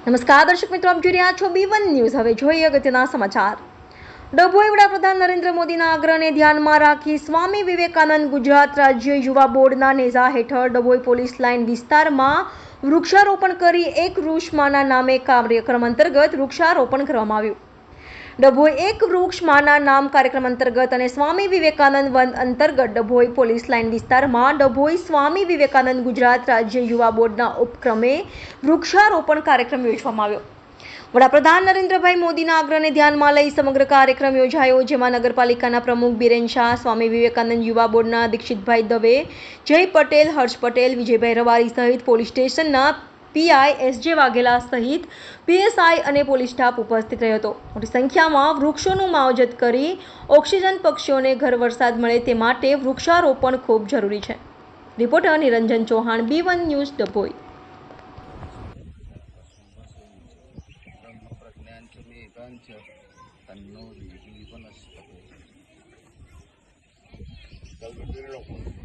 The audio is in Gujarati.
નમસ્કાર દર્શક મિત્રો, આપ જોઈ રહ્યા છો B1 ન્યૂઝ। હવે જોઈએ અગત્યના સમાચાર। ડભોઈ વડાપ્રધાન નરેન્દ્ર મોદીના આગ્રહને ધ્યાનમાં રાખી સ્વામી વિવેકાનંદ ગુજરાત રાજ્ય યુવા બોર્ડના નેજા હેઠળ ડભોઈ પોલીસ લાઇન વિસ્તારમાં વૃક્ષારોપણ કરી એક વૃક્ષમાના નામે કાર્યક્રમ અંતર્ગત વૃક્ષારોપણ કરવામાં આવ્યું। ડભોઈ એક વૃક્ષ માના નામ કાર્યક્રમ અંતર્ગત અને સ્વામી વિવેકાનંદ વન અંતર્ગત ડભોઈ પોલીસ લાઇન વિસ્તારમાં ડભોઈ સ્વામી વિવેકાનંદ ગુજરાત રાજ્ય યુવા બોર્ડના ઉપક્રમે વૃક્ષારોપણ કાર્યક્રમ યોજવામાં આવ્યો। વડાપ્રધાન નરેન્દ્રભાઈ મોદીના આગ્રહને ધ્યાનમાં લઈ સમગ્ર કાર્યક્રમ યોજાયો, જેમાં નગરપાલિકાના પ્રમુખ બિરેન શાહ, સ્વામી વિવેકાનંદ યુવા બોર્ડના દીક્ષિતભાઈ દવે, જય પટેલ, હર્ષ પટેલ, વિજયભાઈ રવારી સહિત પોલીસ સ્ટેશનના પીઆઈ એસજે વાઘેલા સહિત પીએસઆઈ અને પોલીસ સ્ટાફ ઉપસ્થિત રહ્યો હતો। મોટી સંખ્યામાં વૃક્ષોનું માવજત કરી ઓક્સિજન પક્ષીઓને ઘર વરસાદ મળે તે માટે વૃક્ષારોપણ ખૂબ જરૂરી છે। Reporter Niranjan Chauhan, B1 news, Dabhoi. Kalau